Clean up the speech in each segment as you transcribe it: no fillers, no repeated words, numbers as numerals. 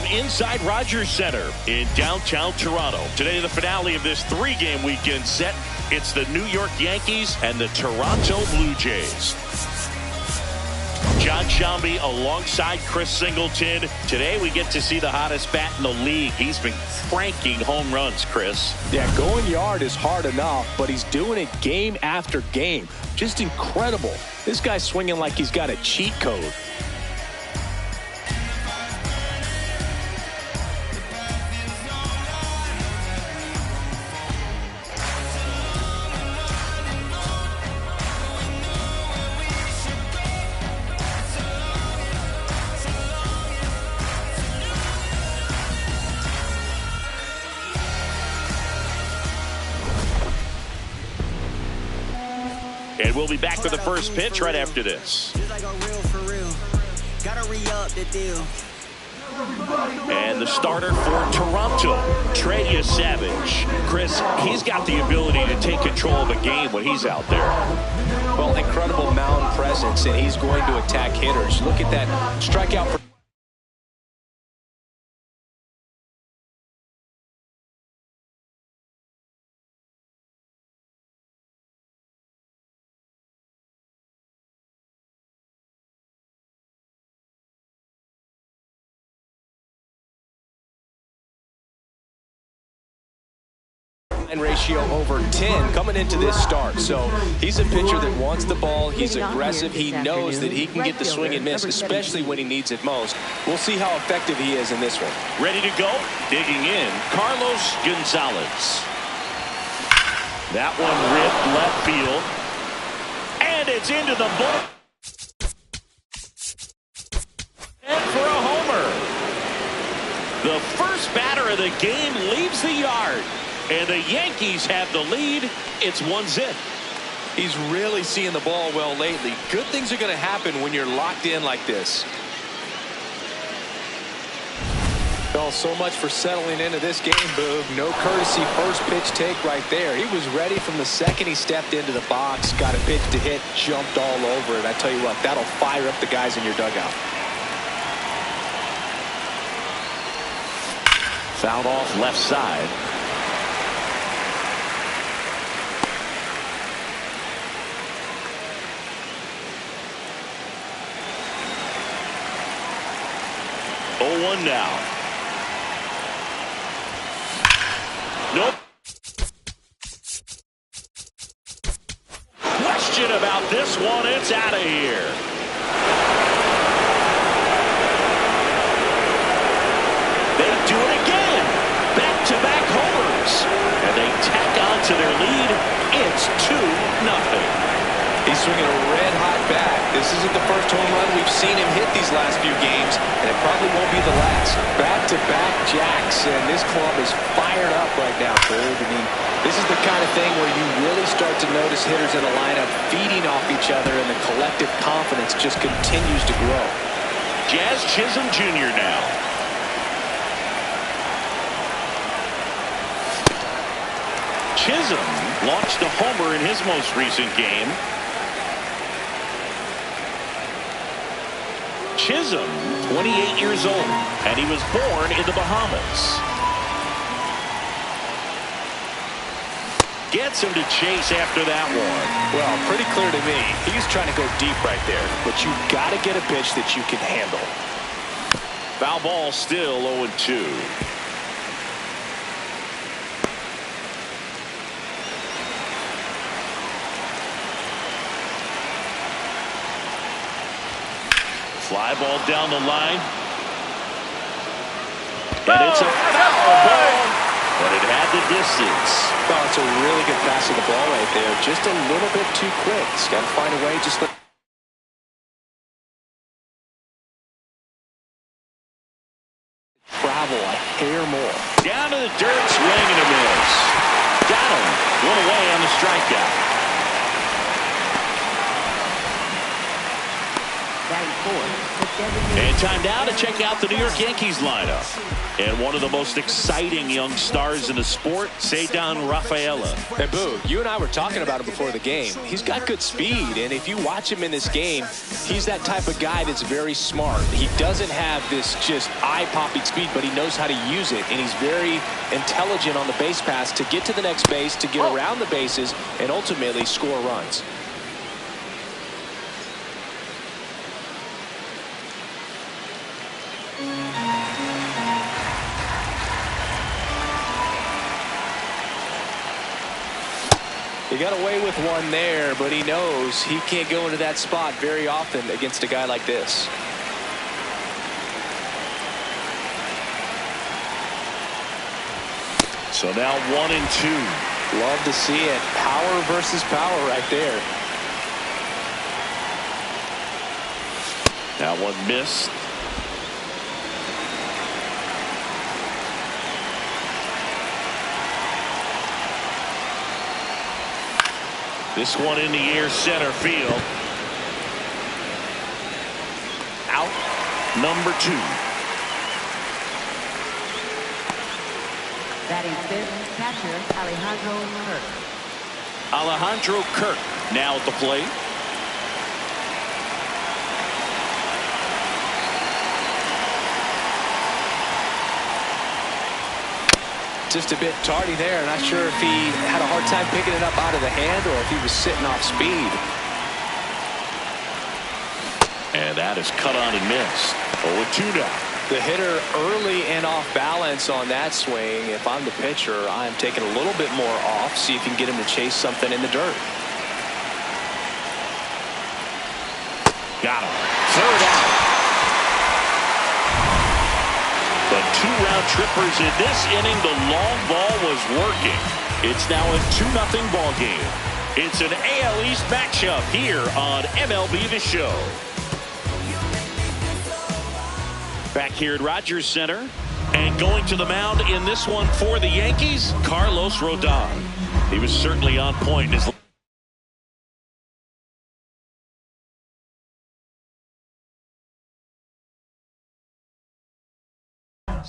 inside Rogers Center in downtown Toronto. Today, the finale of this three-game weekend set. It's the New York Yankees and the Toronto Blue Jays. John Shelby alongside Chris Singleton. Today we get to see the hottest bat in the league. He's been cranking home runs, Chris. Yeah, going yard is hard enough, but he's doing it game after game. Just incredible. This guy's swinging like he's got a cheat code. And we'll be back with the first pitch right after this. And the starter for Toronto, Trey Savage. Chris, he's got the ability to take control of a game when he's out there. Well, incredible mound presence, and he's going to attack hitters. Look at that strikeout. Ratio over 10 coming into this start. So he's a pitcher that wants the ball. He's aggressive. He knows that he can get the swing and miss, especially when he needs it most. We'll see how effective he is in this one. Ready to go? Digging in, Carlos Gonzalez. That one ripped left field. And it's into the ball. And for a homer. The first batter of the game leaves the yard. And the Yankees have the lead. It's 1-0. He's really seeing the ball well lately. Good things are going to happen when you're locked in like this. Well, so much for settling into this game, Boog. No courtesy first pitch take right there. He was ready from the second he stepped into the box, got a pitch to hit, jumped all over it. I tell you what, that'll fire up the guys in your dugout. Fouled off left side. Now. Nope. Question about this one. It's out of here. They do it again. Back-to-back homers. And they tack on to their lead. It's 2-0. He's swinging a red-hot bat. This isn't the first home run we've seen him hit these last few games, and it probably won't be the last. Back-to-back jacks, and this club is fired up right now, Boog. I mean, this is the kind of thing where you really start to notice hitters in a lineup feeding off each other, and the collective confidence just continues to grow. Jazz Chisholm Jr. now. Chisholm launched a homer in his most recent game. Chisholm, 28 years old, and he was born in the Bahamas. Gets him to chase after that one. Well, pretty clear to me. He's trying to go deep right there, but you've got to get a pitch that you can handle. Foul ball still 0-2. Fly ball down the line. And it's a foul ball, but it had the distance. Well, it's a really good pass of the ball right there. Just a little bit too quick. He's got to find a way. Just travel a hair more. Down to the dirt, swing and a miss. Got him. One away on the strikeout. And time now to check out the New York Yankees lineup. And one of the most exciting young stars in the sport, Ceddanne Rafaela. And Boo, you and I were talking about him before the game. He's got good speed, and if you watch him in this game, he's that type of guy that's very smart. He doesn't have this just eye-popping speed, but he knows how to use it, and he's very intelligent on the base pass to get to the next base, to get around the bases, and ultimately score runs. He got away with one there, but he knows he can't go into that spot very often against a guy like this. So now 1-2. Love to see it. Power versus power right there. That one missed. This one in the air, center field. Out. Number 2. Batting fifth, catcher Alejandro Kirk. Alejandro Kirk now at the plate. Just a bit tardy there. Not sure if he had a hard time picking it up out of the hand or if he was sitting off speed. And that is cut on and missed. 0-2 now. The hitter early and off balance on that swing. If I'm the pitcher, I'm taking a little bit more off, see if you can get him to chase something in the dirt. Got him. Third out. But 2 round trippers in this inning. The long ball was working. It's now a 2-0 ball game. It's an AL East matchup here on MLB The Show. Back here at Rogers Center, and going to the mound in this one for the Yankees, Carlos Rodon. He was certainly on point in his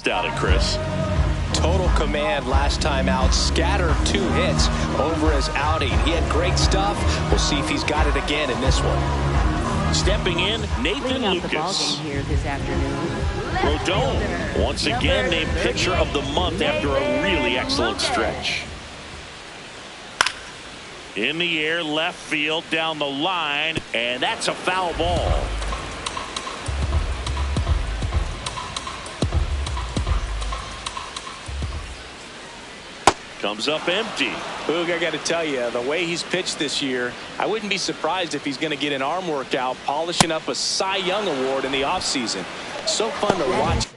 down at Chris. Total command last time out. Scattered 2 hits over his outing. He had great stuff. We'll see if he's got it again in this one. Stepping in, Nathan Lucas. Here this afternoon. Rodon once again named pitcher of the month after a really excellent stretch. In the air, left field, down the line, and that's a foul ball. Comes up empty. Boog, I got to tell you, the way he's pitched this year, I wouldn't be surprised if he's going to get an arm workout, polishing up a Cy Young award in the offseason. So fun to watch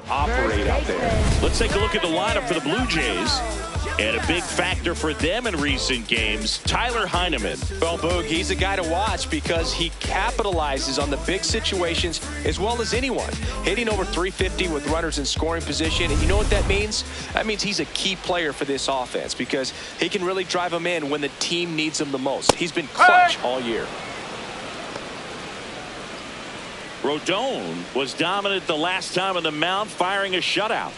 operate out there. Let's take a look at the lineup for the Blue Jays. And a big factor for them in recent games, Tyler Heineman. Well, Boog, he's a guy to watch because he capitalizes on the big situations as well as anyone. Hitting over 350 with runners in scoring position. And you know what that means? That means he's a key player for this offense because he can really drive them in when the team needs him the most. He's been clutch all year. Rodon was dominant the last time on the mound, firing a shutout.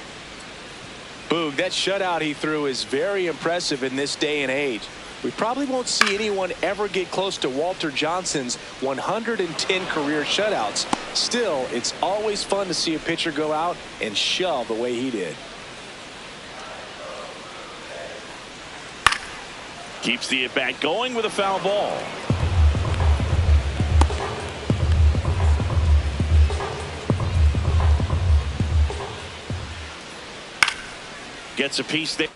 Boog, that shutout he threw is very impressive in this day and age. We probably won't see anyone ever get close to Walter Johnson's 110 career shutouts. Still, it's always fun to see a pitcher go out and shove the way he did. Keeps the at-bat going with a foul ball. Gets a piece there.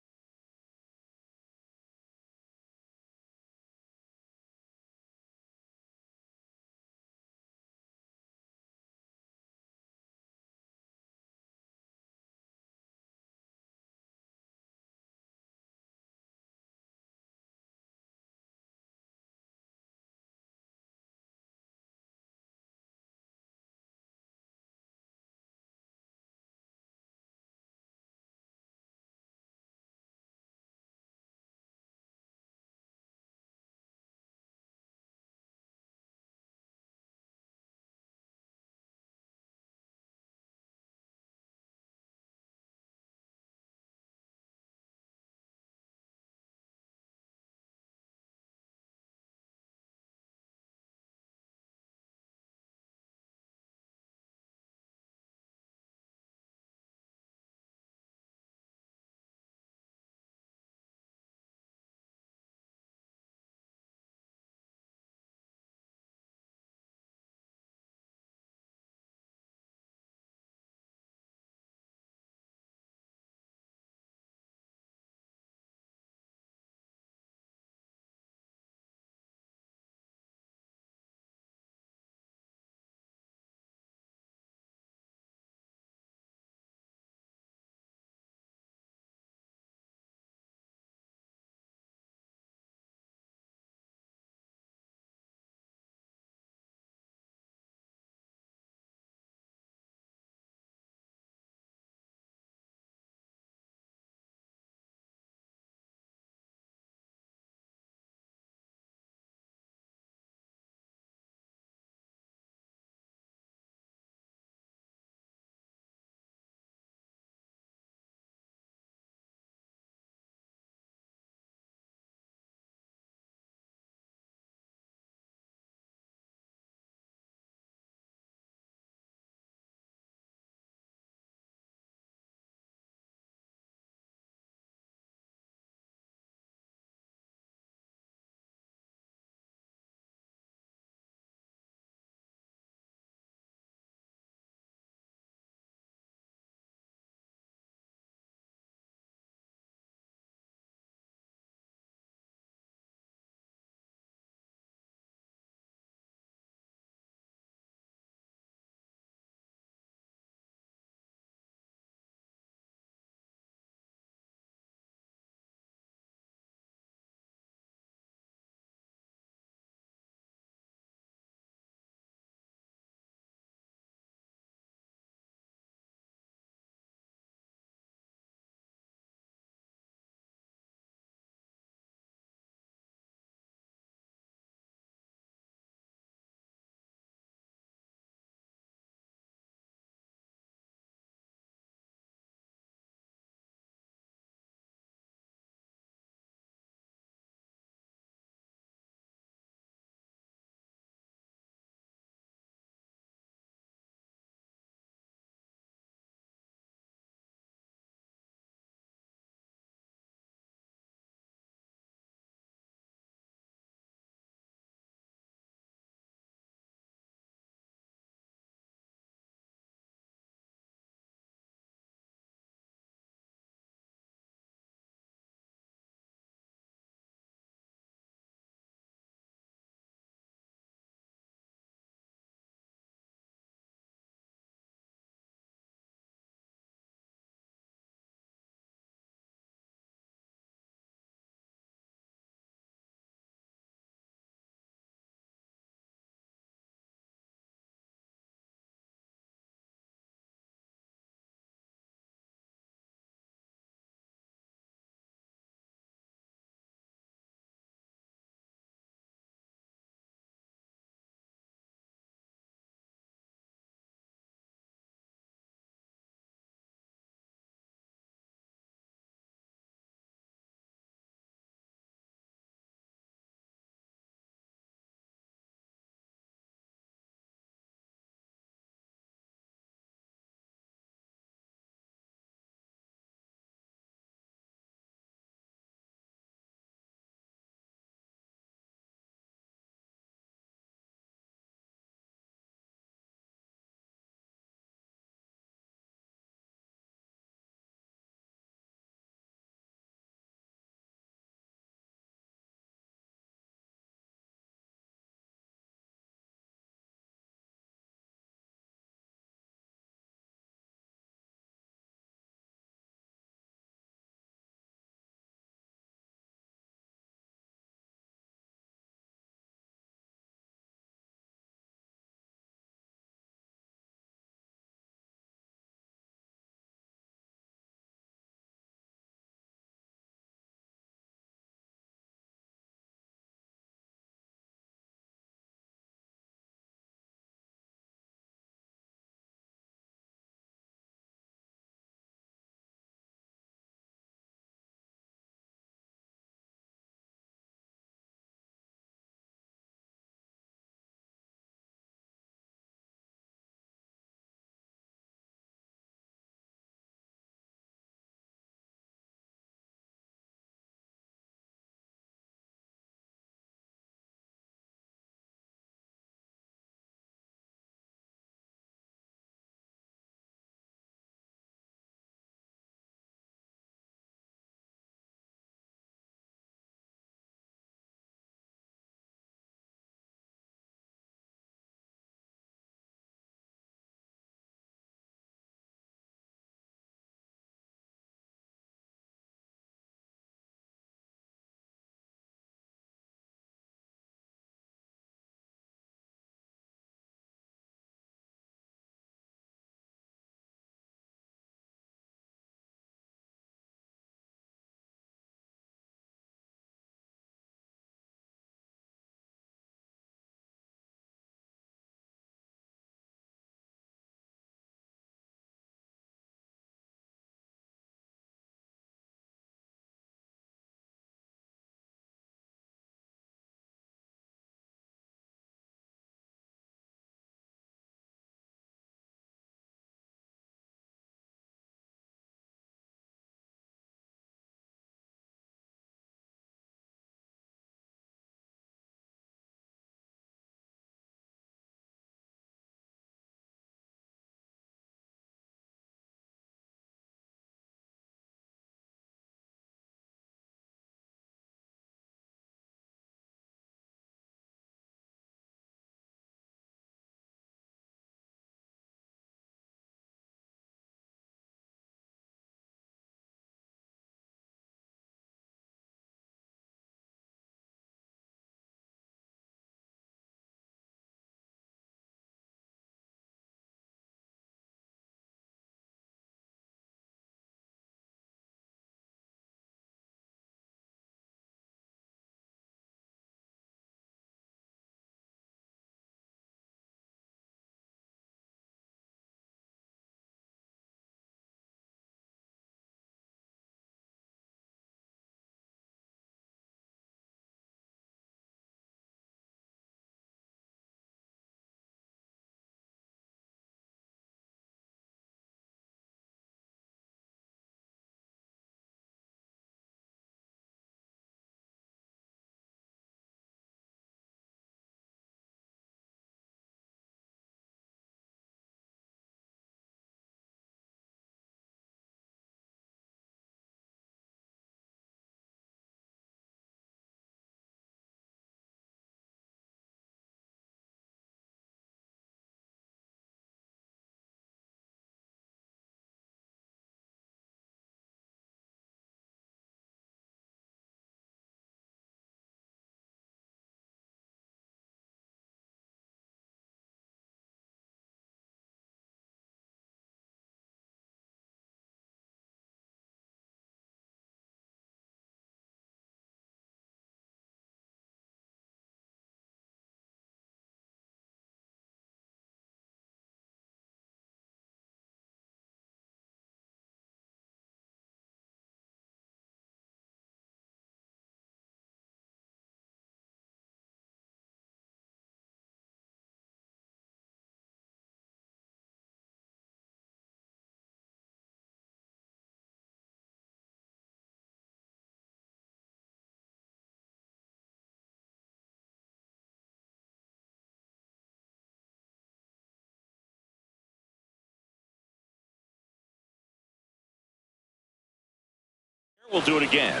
We'll do it again.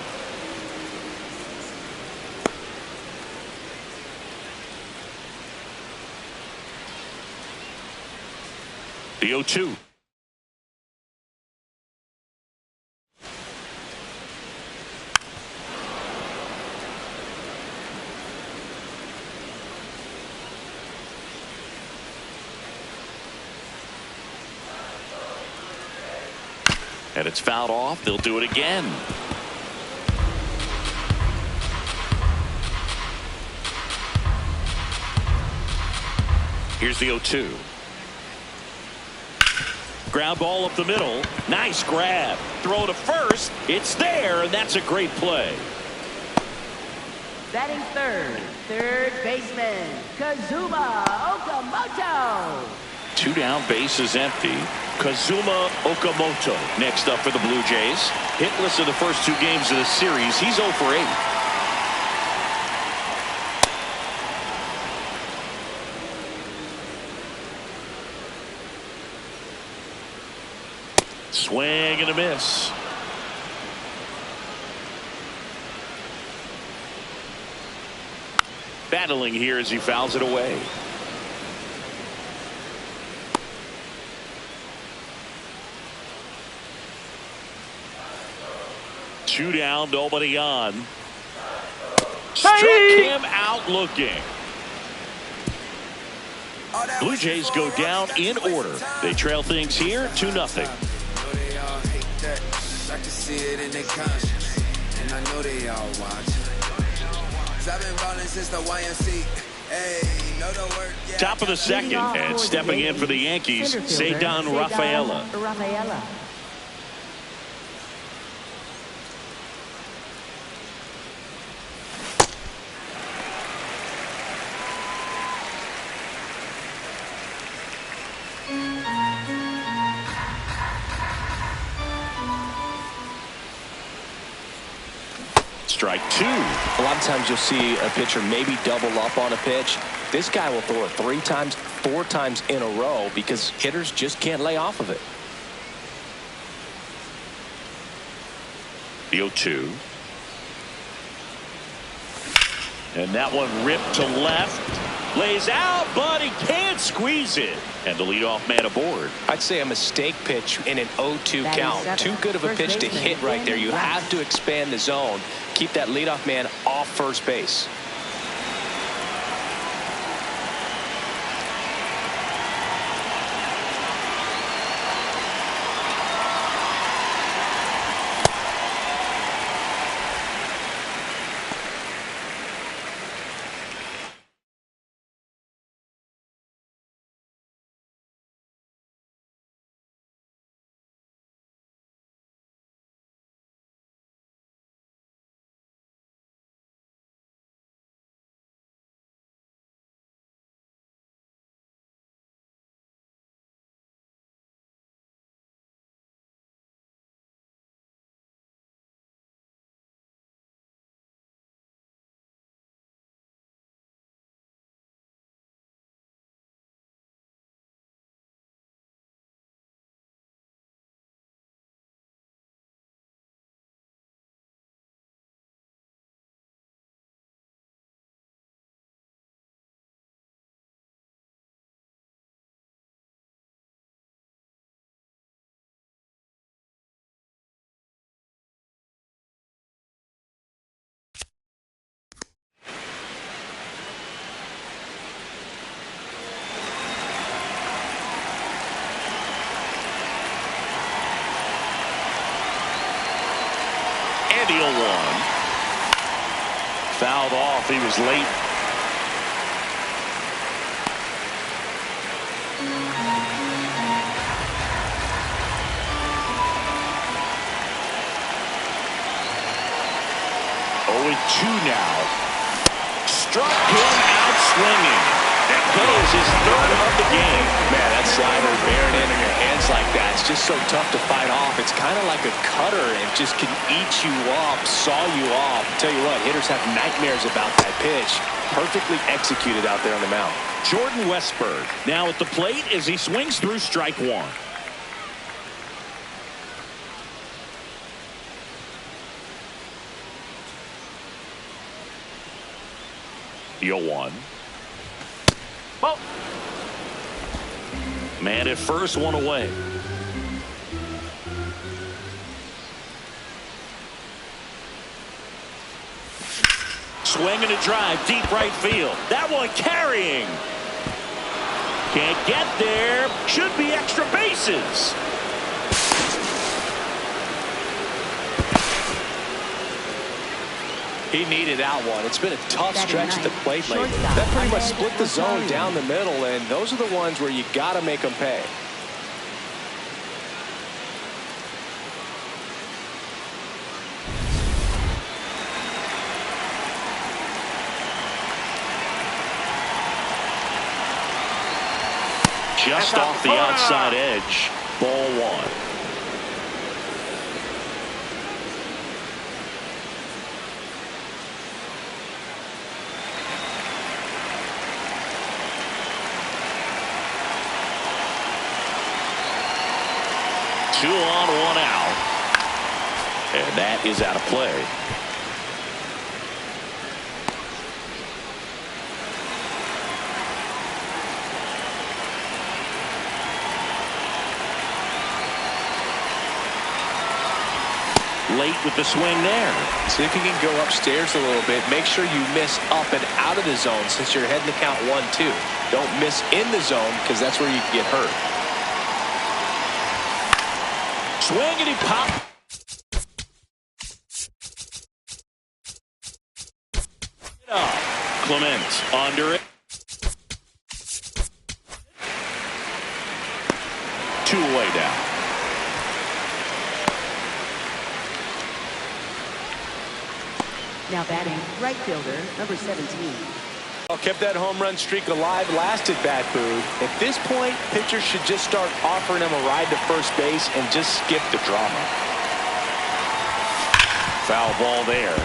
The 0-2. And it's fouled off. They'll do it again. Here's the 0-2. Ground ball up the middle. Nice grab. Throw to first. It's there, and that's a great play. Batting third baseman, Kazuma Okamoto. 2 down, base is empty. Kazuma Okamoto next up for the Blue Jays. Hitless in the first 2 games of the series. He's 0 for 8. Swing and a miss. Battling here as he fouls it away. Two down, nobody on. Struck him out looking. Blue Jays go down in order. They trail things here 2-0. I can see it in their conscience, and I know they all watch. I've been balling since the YMC. Hey, know the work. Top of the second, and stepping in for the Yankees, Cedar Rafaela. Strike 2. A lot of times you'll see a pitcher maybe double up on a pitch. This guy will throw it 3 times, 4 times in a row because hitters just can't lay off of it. The 0-2. And that one ripped to left. Lays out, but he can't squeeze it. And the leadoff man aboard. I'd say a mistake pitch in an 0-2 count. Too good of a pitch to hit right there. You have to expand the zone. Keep that leadoff man off first base. And the 0-1. Fouled off. He was late. Two now. Struck him out swinging. That is his 3rd of the game. Man, that slider bearing in your hands like that, it's just so tough to fight off. It's kind of like a cutter. It just can eat you up, saw you off. Tell you what, hitters have nightmares about that pitch. Perfectly executed out there on the mound. Jordan Westburg now at the plate as he swings through strike 1. 0-1. Oh. Man at first, one away. Swing and a drive, deep right field. That one carrying. Can't get there. Should be extra bases. He needed that one. It's been a tough stretch at the plate lately. That pretty much split the zone down the middle, and those are the ones where you got to make them pay. Just off the outside edge. Ball one. Two on, one out. And that is out of play. Late with the swing there. See if you can go upstairs a little bit. Make sure you miss up and out of the zone since you're heading to count 1-2. Don't miss in the zone because that's where you can get hurt. Swing and he popped. Clement under it. Two away down. Now batting, right fielder, number 17. Well, kept that home run streak alive last at bat, Boog. At this point, pitchers should just start offering him a ride to first base and just skip the drama. Foul ball there.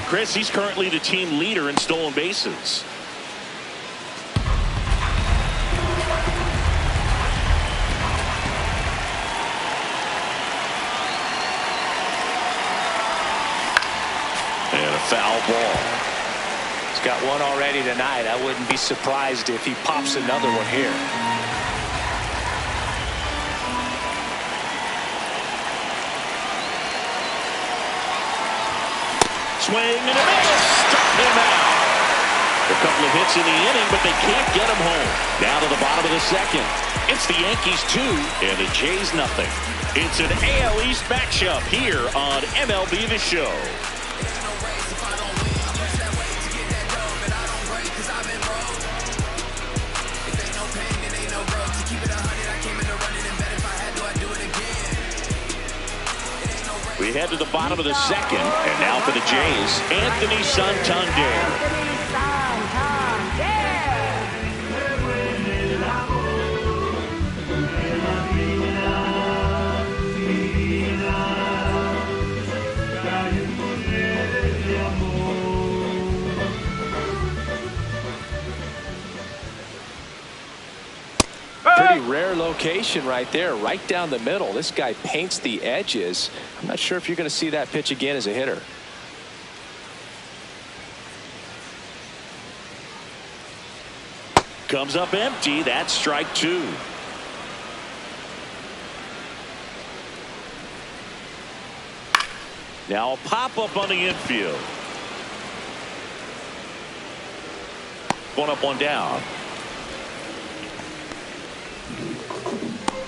Chris, he's currently the team leader in stolen bases. And a foul ball. He's got one already tonight. I wouldn't be surprised if he pops another one here. Swing and a miss. Struck him out. A couple of hits in the inning, but they can't get him home. Down to the bottom of the second. It's the Yankees 2 and the Jays nothing. It's an AL East matchup here on MLB The Show. We head to the bottom of the second, and now for the Jays, Anthony Santander. Pretty rare location right there, right down the middle. This guy paints the edges. I'm not sure if you're going to see that pitch again as a hitter. Comes up empty. That's strike two. Now a pop-up on the infield. One up, one down.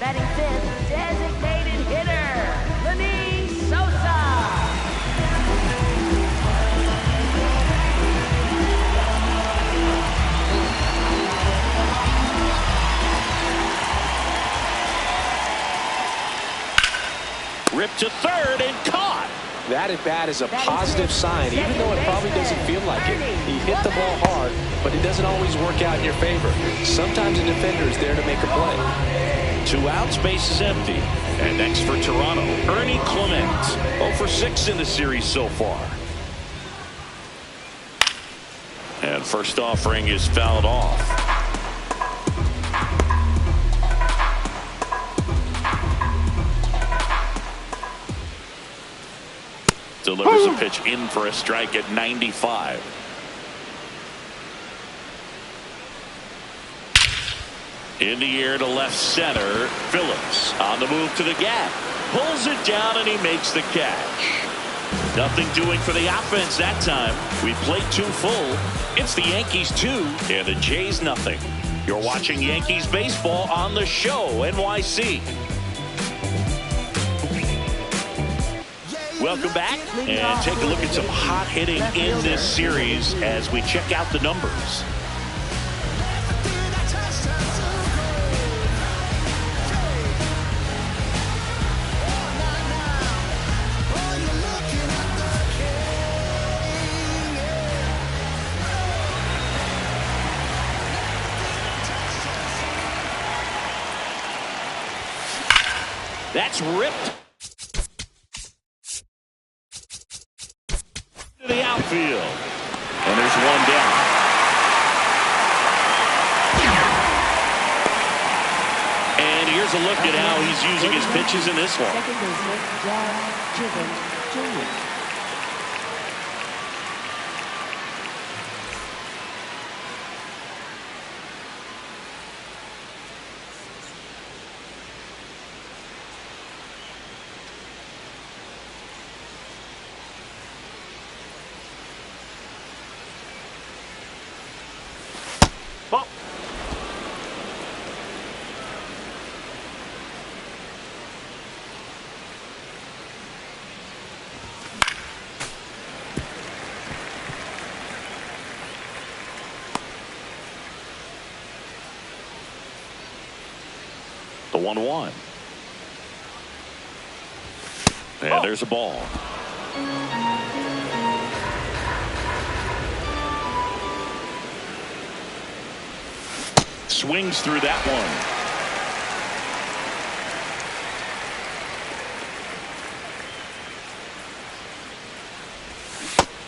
Batting fifth, designated hitter, Sosa. Ripped to third and caught. That at bat is a positive sign, even though it probably doesn't feel like it. He hit the ball hard, but it doesn't always work out in your favor. Sometimes a defender is there to make a play. 2 outs, base is empty. And next for Toronto, Ernie Clement. 0 for 6 in the series so far. And first offering is fouled off. Delivers a pitch in for a strike at 95. In the air to left center. Phillips on the move to the gap. Pulls it down and he makes the catch. Nothing doing for the offense that time. We played 2 full. It's the Yankees 2 and the Jays nothing. You're watching Yankees baseball on the show NYC. Welcome back and take a look at some hot hitting in this series as we check out the numbers. That's ripped to the outfield. And there's one down. And here's a look at how he's using his pitches in this one. Second baseman, John Jr. Ball. The 1-1. And there's a ball. Swings through that one.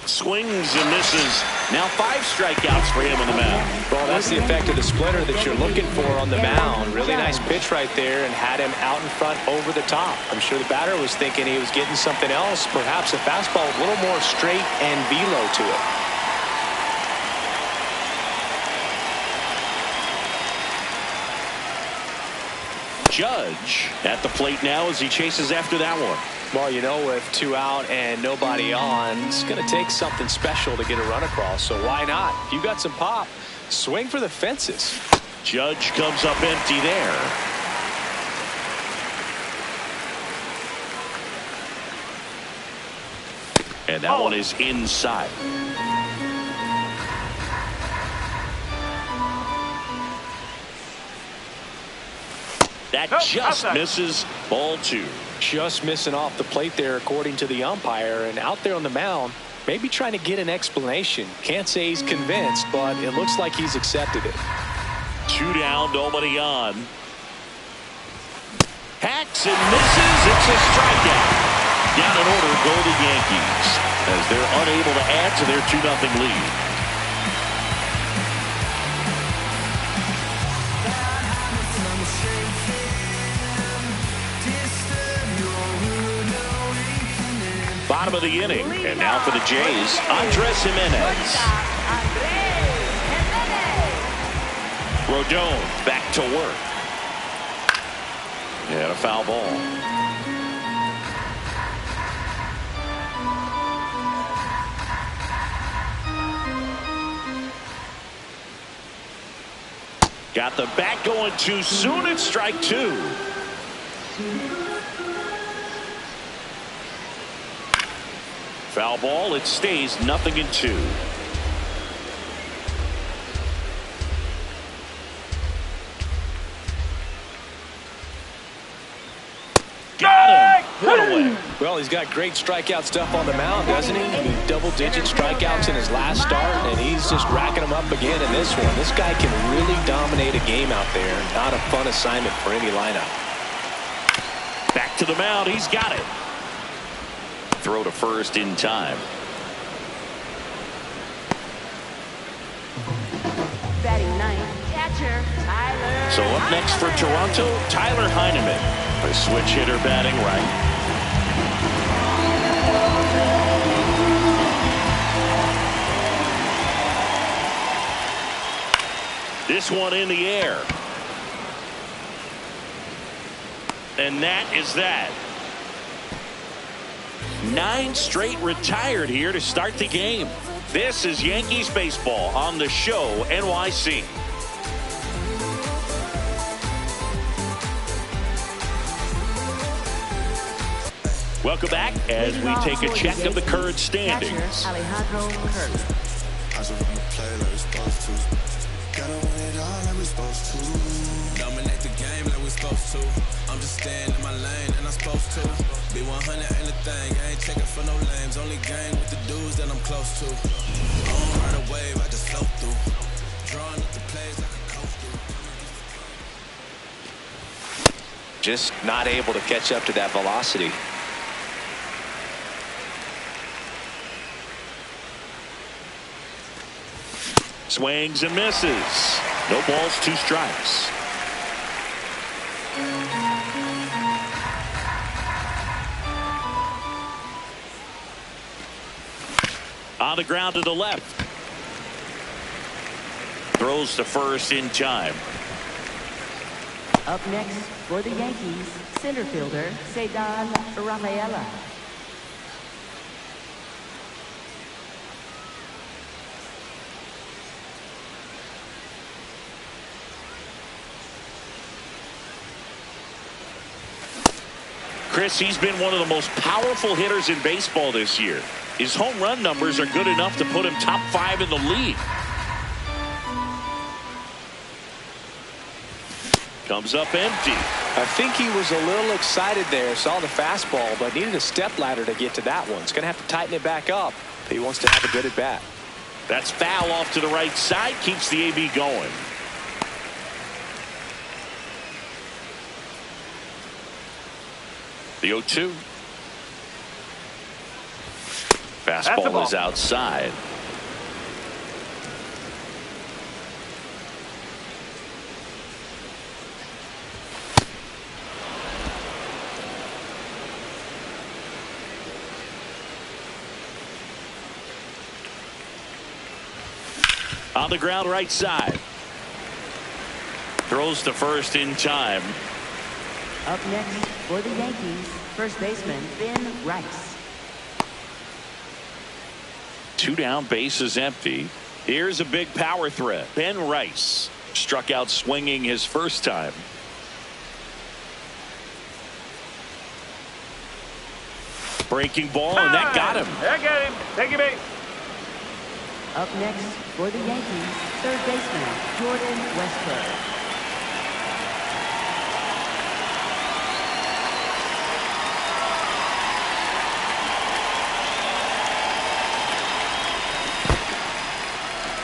Swings and misses. Now 5 strikeouts for him on the mound. Well, that's the effect of the splitter that you're looking for on the mound. Really nice pitch right there and had him out in front over the top. I'm sure the batter was thinking he was getting something else, perhaps a fastball with a little more straight and velo to it. Judge at the plate now as he chases after that one. Well, you know, with 2 out and nobody on, it's going to take something special to get a run across. So why not? If you got some pop, swing for the fences. Judge comes up empty there. And that one is inside. That just misses. Ball 2. Just missing off the plate there, according to the umpire. And out there on the mound, maybe trying to get an explanation. Can't say he's convinced, but it looks like he's accepted it. 2 down, nobody on. Hacks and misses. It's a strikeout. Down in order go the Yankees as they're unable to add to their 2-0 lead. Bottom of the inning, and now for the Jays, Andres Jimenez. Rodon back to work. And a foul ball. Got the bat going too soon. It's strike 2. Foul ball. It stays 0-2. Got him. What away. Well, he's got great strikeout stuff on the mound, doesn't he? I mean, double-digit strikeouts in his last start, and he's just racking them up again in this one. This guy can really dominate a game out there. Not a fun assignment for any lineup. Back to the mound. He's got it. Throw to first in time. Batting ninth, catcher Tyler. So up next for Toronto, Tyler Heineman, a switch hitter batting right. This one in the air. And that is that. 9 straight retired here to start the game. This is Yankees baseball on the show NYC. Welcome back as we take a check of the current standings. Dominate the game like we're supposed to. I'm just staying in my lane and I'm supposed to be 100 in the thing. I ain't checking for no lames. Only gang with the dudes that I'm close to. I don't ride a wave, I just float through. Drawing up the plays like a coach do. Just not able to catch up to that velocity. Swings and misses. No balls, 2 strikes. On the ground to the left. Throws to first in time. Up next for the Yankees, center fielder Cedar Rafaela. Chris, he's been one of the most powerful hitters in baseball this year. His home run numbers are good enough to put him top 5 in the league. Comes up empty. I think he was a little excited there, saw the fastball, but needed a step ladder to get to that one. He's going to have to tighten it back up if he wants to have a good at bat. That's foul off to the right side, keeps the AB going. The 0-2. Fastball is outside. On the ground right side. Throws to first in time. Up next for the Yankees, first baseman Ben Rice. 2 down, bases empty. Here's a big power threat. Ben Rice struck out swinging his first time. Breaking ball, and that got him. That got him. Thank you, mate. Up next for the Yankees, third baseman Jordan Westburg.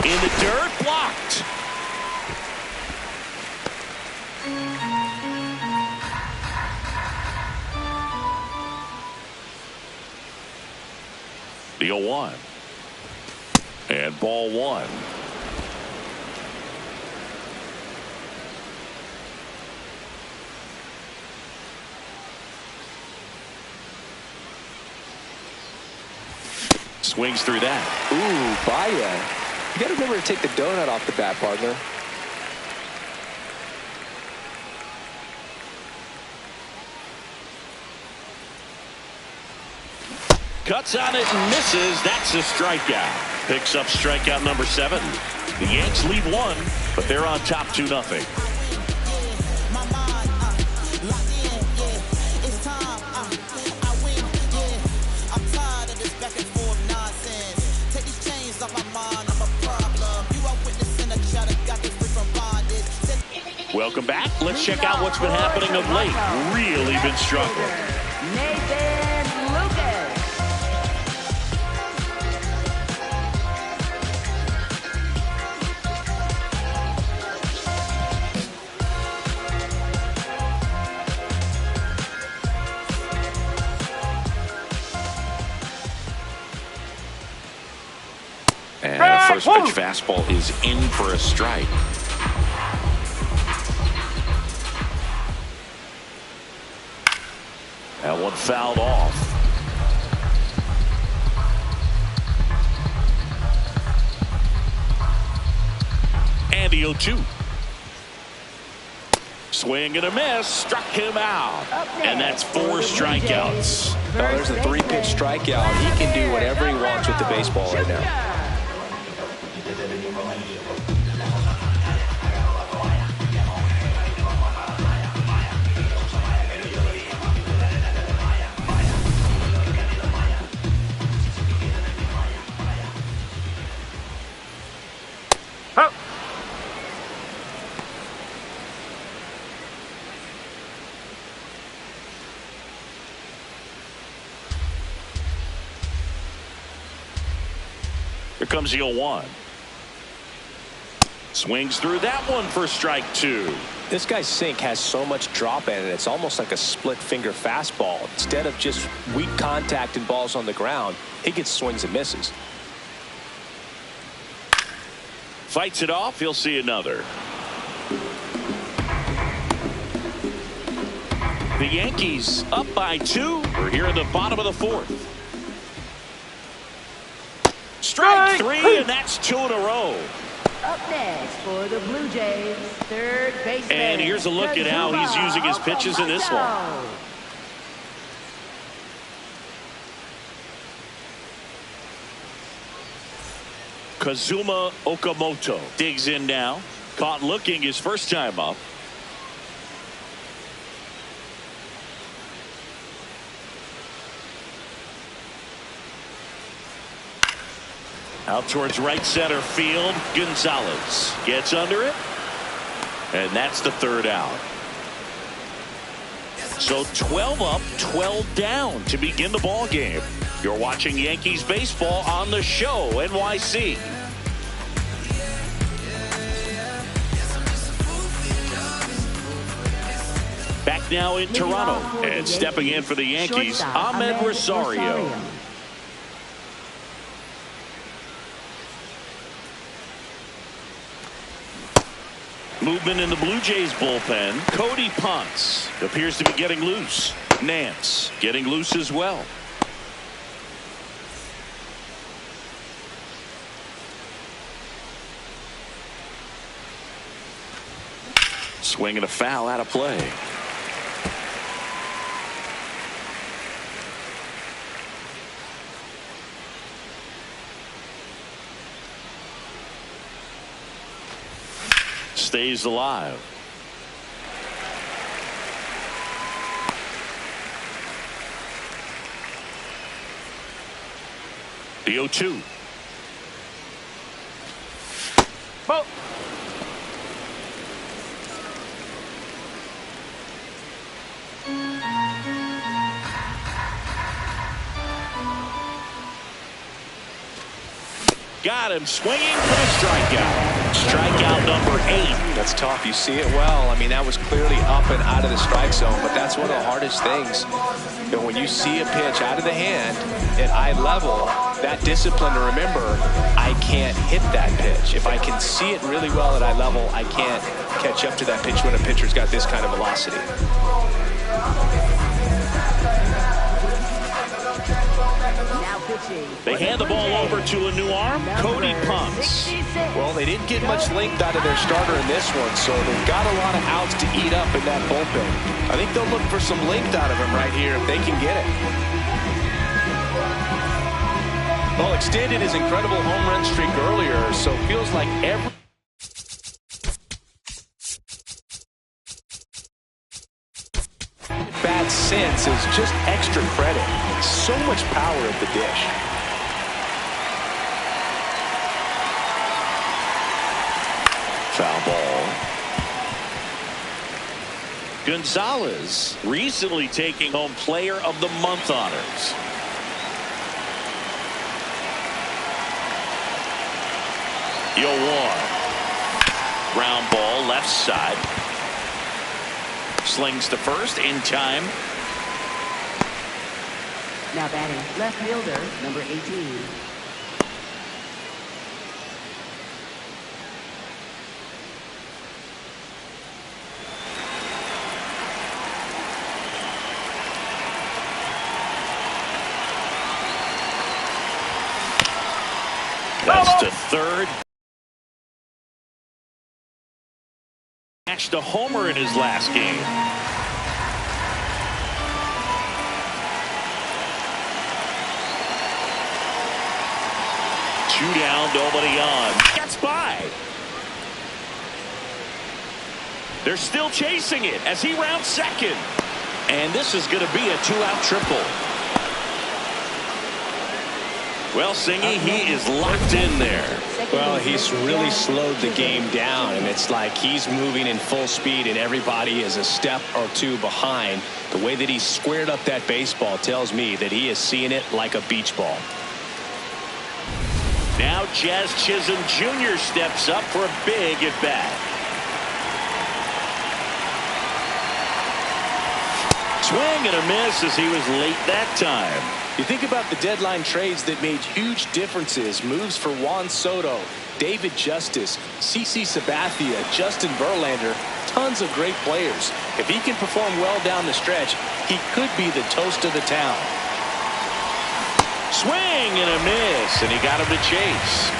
In the dirt, blocked. The 0-1. And ball 1. Swings through that. Ooh, Baya. You got to remember to take the donut off the bat, partner. Cuts on it and misses. That's a strikeout. Picks up strikeout number 7. The Yanks lead 1, but they're on top 2-0. Welcome back. Let's check out what's been happening of late. Really been struggling. Nathan Lucas. And the first pitch fastball is in for a strike. That one fouled off. And the 0-2. Swing and a miss. Struck him out. And that's 4 strikeouts. Well, there's a 3-pitch strikeout. He can do whatever he wants with the baseball right now. Here comes the 0-1. Swings through that one for strike 2. This guy's sink has so much drop in it. It's almost like a split finger fastball. Instead of just weak contact and balls on the ground, he gets swings and misses. Fights it off. He'll see another. The Yankees up by 2. We're here in the bottom of the 4th. Strike 3, and that's 2 in a row. Up next for the Blue Jays, third baseman. And here's a look at how he's using his pitches in this one. Kazuma Okamoto digs in now. Caught looking his first time up. Out towards right center field. Gonzalez gets under it. And that's the 3rd out. So 12 up, 12 down to begin the ball game. You're watching Yankees baseball on the show, NYC. Back now in Toronto. And stepping in for the Yankees, Ahmed Rosario. Movement in the Blue Jays bullpen. Cody Ponce appears to be getting loose. Nance getting loose as well. Swing and a foul out of play. Stays alive. The 0-2. Oh. Got him swinging for the strikeout. Strikeout number 8. That's tough. You see it well. I mean, that was clearly up and out of the strike zone, but that's one of the hardest things. You know, when you see a pitch out of the hand at eye level, that discipline to remember, I can't hit that pitch. If I can see it really well at eye level, I can't catch up to that pitch when a pitcher's got this kind of velocity. They hand the ball over to a new arm, Cody Ponce. Well, they didn't get much length out of their starter in this one, so they've got a lot of outs to eat up in that bullpen. I think they'll look for some length out of him right here if they can get it. Well, extended his incredible home run streak earlier, so it feels like every bat since is just extra credit. So much power at the dish. Foul ball. Gonzalez recently taking home Player of the Month honors. Yo, 1. Ground ball left side. Slings to first in time. Now batting left fielder, number 18. That's to third. dispatched a homer in his last game. Two down, nobody on. Gets by. They're still chasing it as he rounds second. And this is going to be a two-out triple. Well, Singy, he is locked in there. Well, he's really slowed the game down, and it's like he's moving in full speed, and everybody is a step or two behind. The way that he squared up that baseball tells me that he is seeing it like a beach ball. Now Jazz Chisholm Jr. steps up for a big at-bat. Swing and a miss as he was late that time. You think about the deadline trades that made huge differences. Moves for Juan Soto, David Justice, CC Sabathia, Justin Verlander. Tons of great players. If he can perform well down the stretch, he could be the toast of the town. Swing and a miss, and he got him to chase.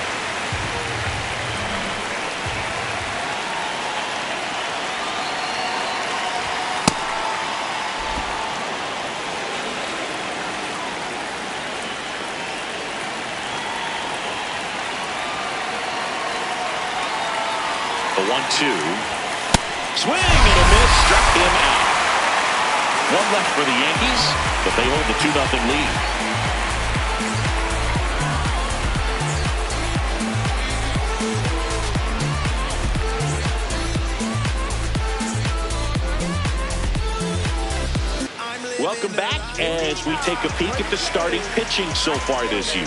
The 1-2. Swing and a miss, struck him out. One left for the Yankees, but they hold the 2-0 lead. Welcome back as we take a peek at the starting pitching so far this year.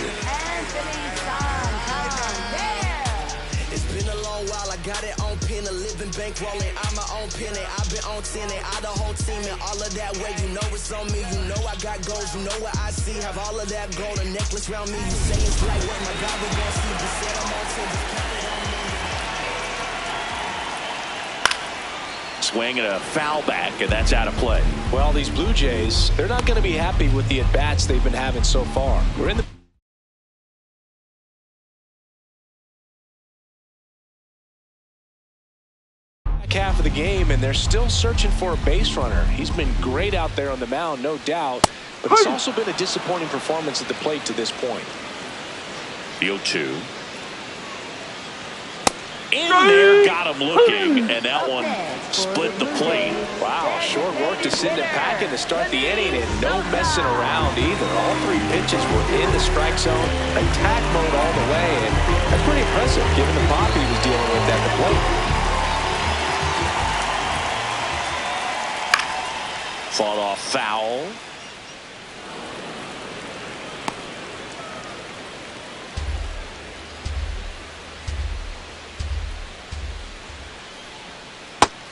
It's been a long while. I got it on pin, a living bankrolling. I'm my own penny. I've been on 10 and I the whole team and all of that way. You know it's on me. You know I got goals. You know what I see. Have all of that gold, a necklace around me. You say it's like what my God we gon' see. Just said I'm on 10. Just count it on me. Swing and a foul back, and that's out of play. Well, these Blue Jays, they're not going to be happy with the at-bats they've been having so far. We're in the back half of the game, and they're still searching for a base runner. He's been great out there on the mound, no doubt, but it's also been a disappointing performance at the plate to this point. The 0-2. In there, got him looking, and that one split the plate. Wow, short work to send him packing to start the inning, and no messing around either. All three pitches were in the strike zone, attack mode all the way, and that's pretty impressive given the pop he was dealing with at the plate. Fought off foul.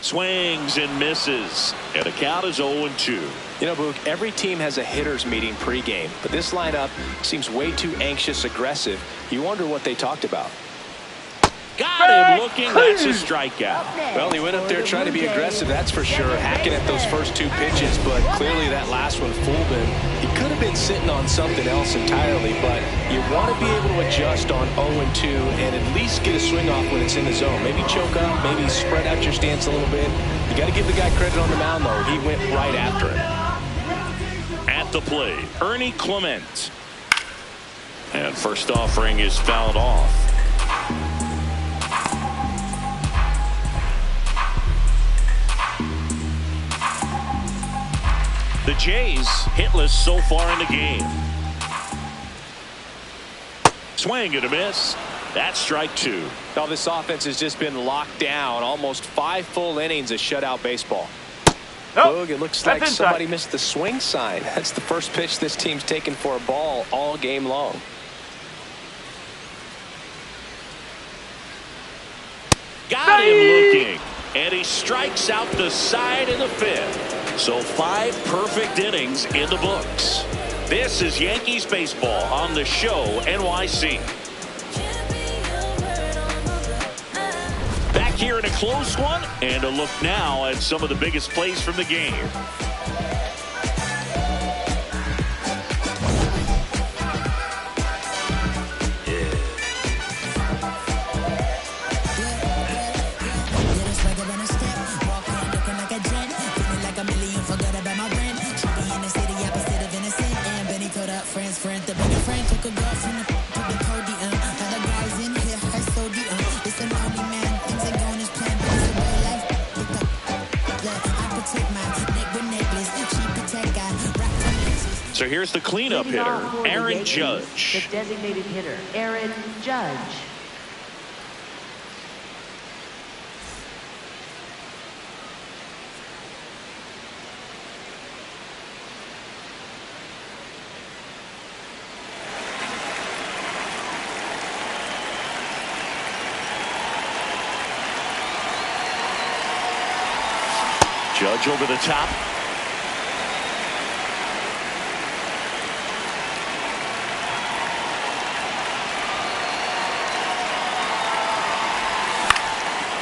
Swings and misses, and the count is 0-2. You know, Boog, every team has a hitters meeting pregame, but this lineup seems way too anxious, aggressive. You wonder what they talked about. Got him looking. That's a strikeout. Well, he went up there trying to be aggressive, that's for sure, hacking at those first two pitches, but clearly that last one fooled him. He could have been sitting on something else entirely, but you want to be able to adjust on 0-2 and at least get a swing off when it's in the zone. Maybe choke up, maybe spread out your stance a little bit. You got to give the guy credit on the mound, though. He went right after him. At the plate, Ernie Clement. And first offering is fouled off. The Jays hitless so far in the game. Swing and a miss. That's strike two. Now this offense has just been locked down. Almost 5 full innings of shutout baseball. Boog, it looks like somebody missed the swing sign. That's the first pitch this team's taken for a ball all game long. Got him looking. And he strikes out the side in the 5th. So 5 perfect innings in the books. This is Yankees baseball on the show NYC. Back here in a close one, and a look now at some of the biggest plays from the game. Friends, the bigger friend took a girl from the podium. Now the guys in here, her sodium. It's a lonely man, things ain't going as planned, but it's a real life. Look, I protect my neck with necklace. She protect God, rock the necklace. So here's the cleanup hitter, Aaron Judge. The designated hitter, Aaron Judge. Judge over the top.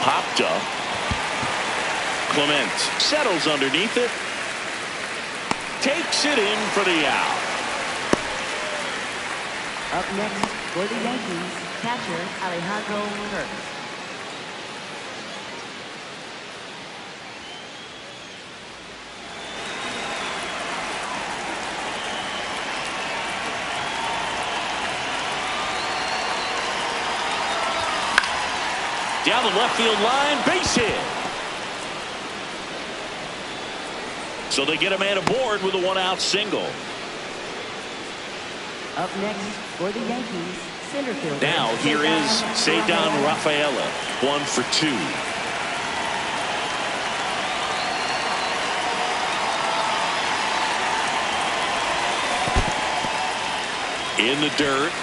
Popped up. Clement settles underneath it. Takes it in for the out. Up next for the Yankees, catcher Alejandro Kirk. Down the left field line, base hit. So they get a man aboard with a one-out single. Up next for the Yankees, center fielder. Now here is Ceddanne Rafaela, 1 for 2. In the dirt.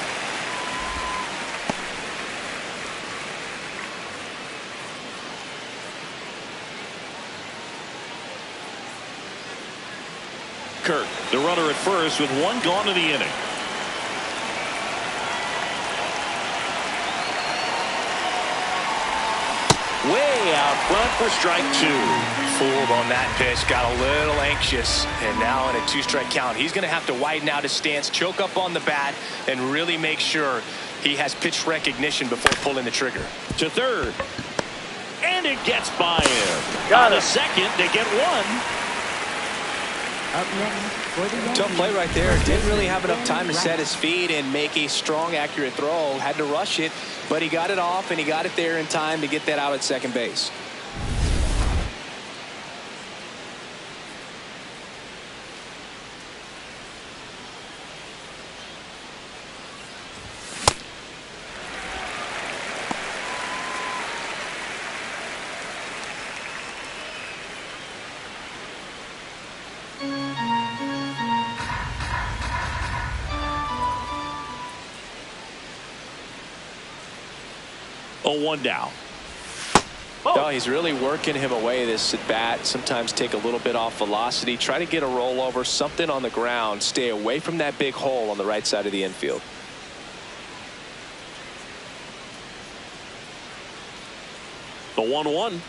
Kirk, the runner at first with one gone in the inning. Way out front for strike 2. Fooled on that pitch, got a little anxious, and now in a 2-strike count, he's going to have to widen out his stance, choke up on the bat, and really make sure he has pitch recognition before pulling the trigger. To third. And it gets by him. Got a second, they get one. Up next for the Yankees. Tough play right there. Didn't really have enough time to set his feet and make a strong, accurate throw. Had to rush it, but he got it off, and he got it there in time to get that out at second base. Oh, 1 down. No, he's really working him away this at bat. Sometimes take a little bit off velocity. Try to get a rollover, something on the ground. Stay away from that big hole on the right side of the infield. The 1-1.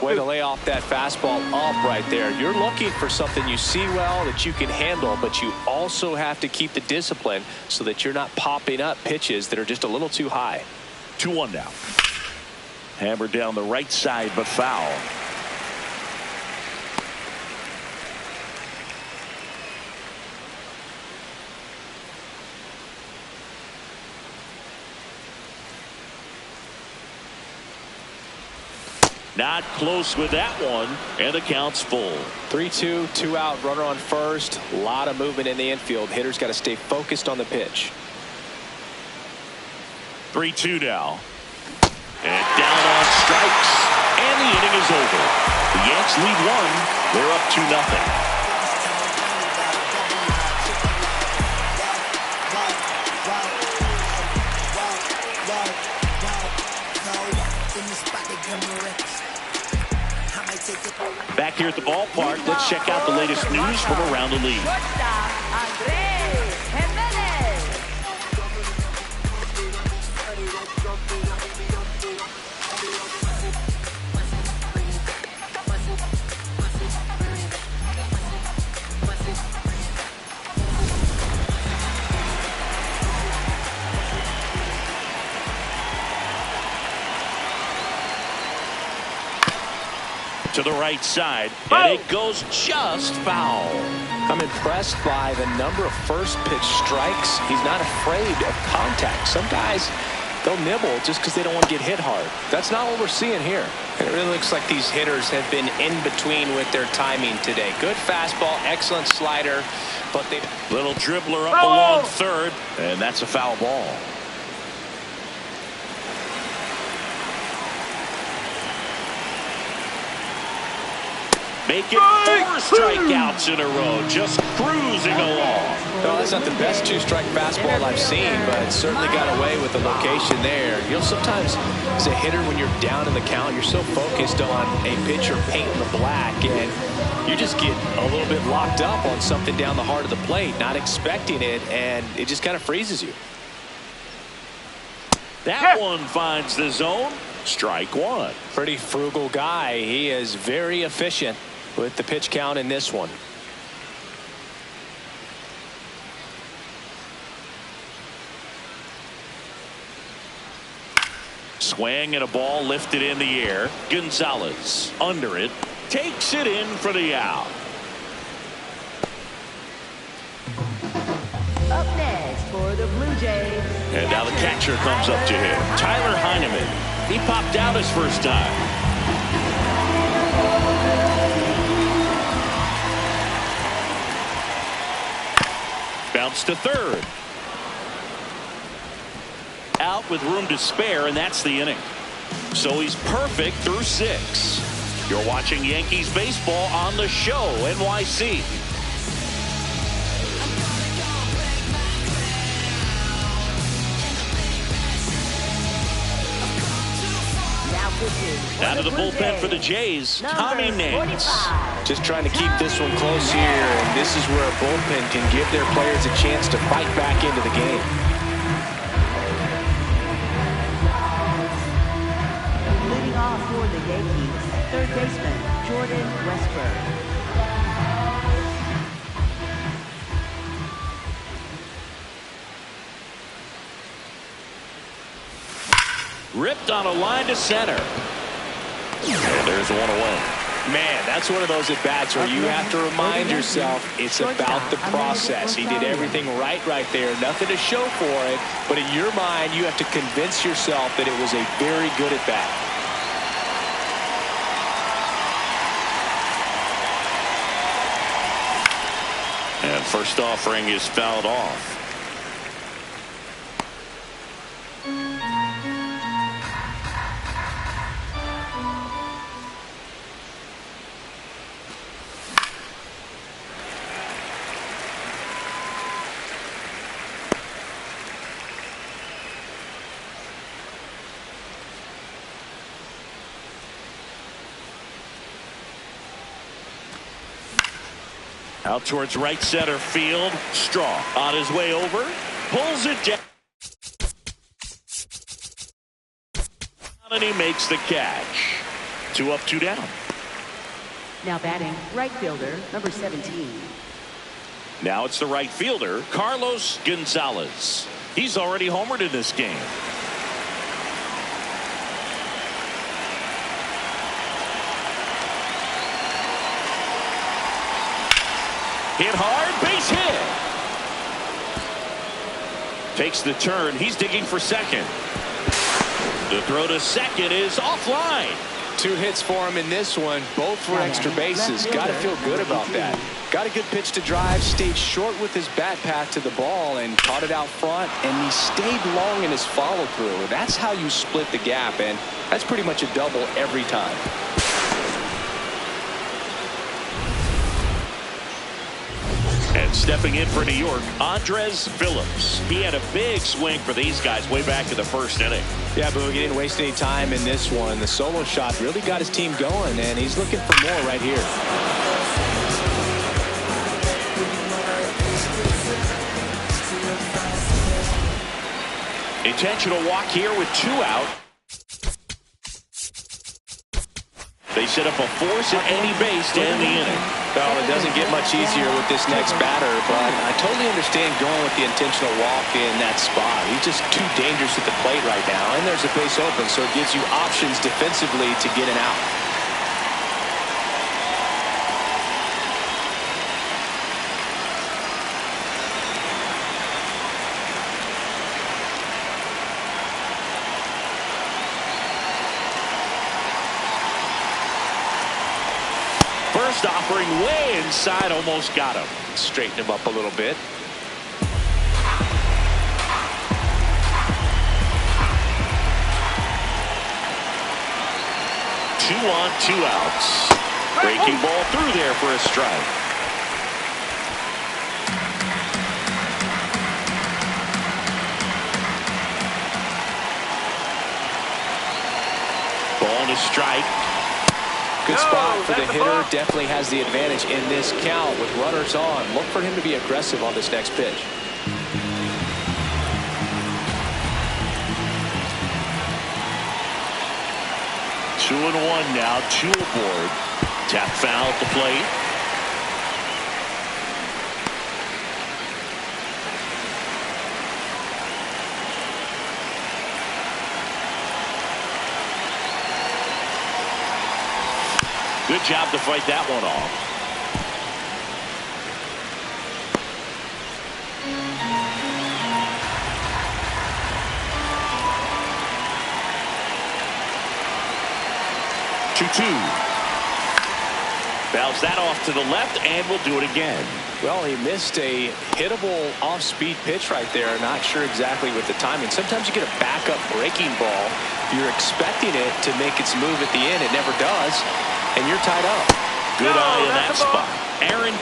Way to lay off that fastball up right there. You're looking for something you see well that you can handle, but you also have to keep the discipline so that you're not popping up pitches that are just a little too high. 2-1 now. Hammered down the right side, but foul. Not close with that one, and the count's full. 3-2, 2 out, runner on first. A lot of movement in the infield. Hitter's got to stay focused on the pitch. 3-2 now. And down on strikes. And the inning is over. The Yanks lead 1. They're up 2-0. Back here at the ballpark, let's check out the latest news from around the league. To the right side, and it goes just foul. I'm impressed by the number of first pitch strikes. He's not afraid of contact. Some guys, they'll nibble just because they don't want to get hit hard. That's not what we're seeing here. It really looks like these hitters have been in between with their timing today. Good fastball, excellent slider, but they... Little dribbler up along third, and that's a foul ball. Make it 4 strikeouts in a row, just cruising along. No, that's not the best 2-strike fastball I've seen, but it certainly got away with the location there. You know, sometimes as a hitter, when you're down in the count, you're so focused on a pitcher painting the black, and you just get a little bit locked up on something down the heart of the plate, not expecting it, and it just kind of freezes you. That one finds the zone. Strike one. Pretty frugal guy. He is very efficient with the pitch count in this one. Swing and a ball lifted in the air. Gonzalez under it. Takes it in for the out. Up next for the Blue Jays. And now the catcher comes up to him. Tyler Heineman. He popped out his first time. Bounce to third. Out with room to spare, and that's the inning. So he's perfect through 6. You're watching Yankees baseball on the show, NYC. Down to the bullpen for the Jays, Tommy Nance. Just trying to keep this one close here, and this is where a bullpen can give their players a chance to fight back into the game. Leading off for the Yankees, third baseman Jordan Westburg. Ripped on a line to center. And there's one away. Man, that's one of those at-bats where you have to remind yourself it's about the process. He did everything right there. Nothing to show for it. But in your mind, you have to convince yourself that it was a very good at-bat. And first offering is fouled off. Out towards right center field. Straw on his way over. Pulls it down. And he makes the catch. 2 up, 2 down. Now batting, right fielder, number 17. Now it's the right fielder, Carlos Gonzalez. He's already homered in this game. Hit hard, base hit. Takes the turn. He's digging for second. The throw to second is offline. 2 hits for him in this one, both for extra bases. Got to feel good about that. Got a good pitch to drive, stayed short with his bat path to the ball and caught it out front, and he stayed long in his follow through. That's how you split the gap, and that's pretty much a double every time. And stepping in for New York, Andres Phillips. He had a big swing for these guys way back in the first inning. Yeah, but he didn't waste any time in this one. The solo shot really got his team going, and he's looking for more right here. Intentional walk here with 2 out. They set up a force at any base to end the inning. Well, it doesn't get much easier with this next batter, but I totally understand going with the intentional walk in that spot. He's just too dangerous at the plate right now, and there's a base open, so it gives you options defensively to get an out. First offering way inside, almost got him. Straighten him up a little bit. 2 on, 2 outs. Breaking ball through there for a strike. Ball and a strike. Good spot for the hitter. Definitely has the advantage in this count with runners on. Look for him to be aggressive on this next pitch. Two and one now, 2 aboard. Tap foul at the plate. Good job to fight that one off. Bounce that off to the left, and we'll do it again. Well, he missed a hittable off-speed pitch right there. Not sure exactly with the timing. Sometimes you get a backup breaking ball. You're expecting it to make its move at the end. It never does, and you're tied up. Good eye in that spot. Aaron.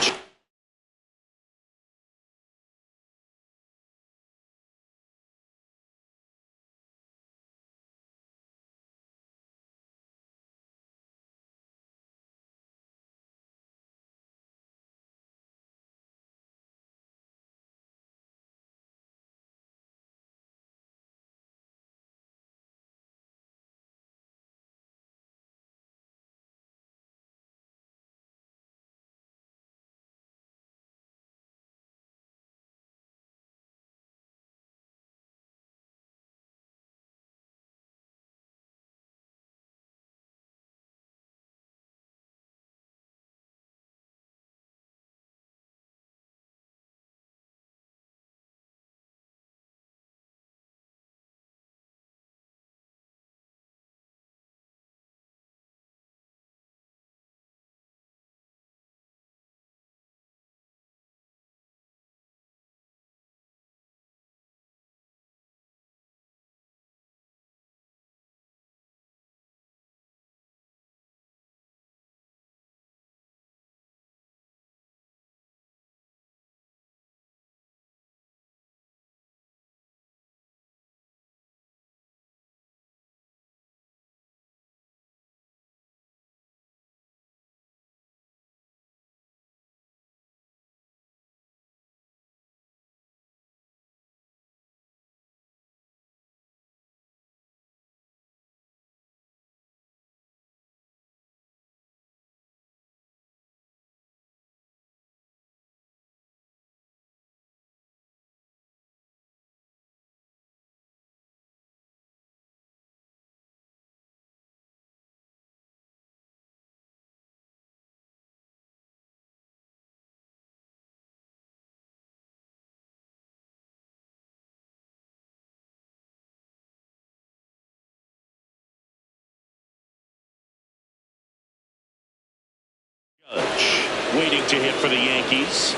Waiting to hit for the Yankees.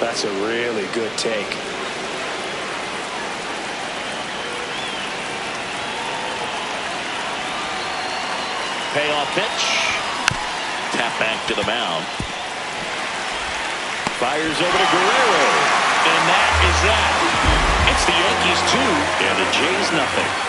That's a really good take. Payoff pitch. Tap back to the mound. Fires over to Guerrero. And that is that. It's the Yankees 2 and the Jays nothing.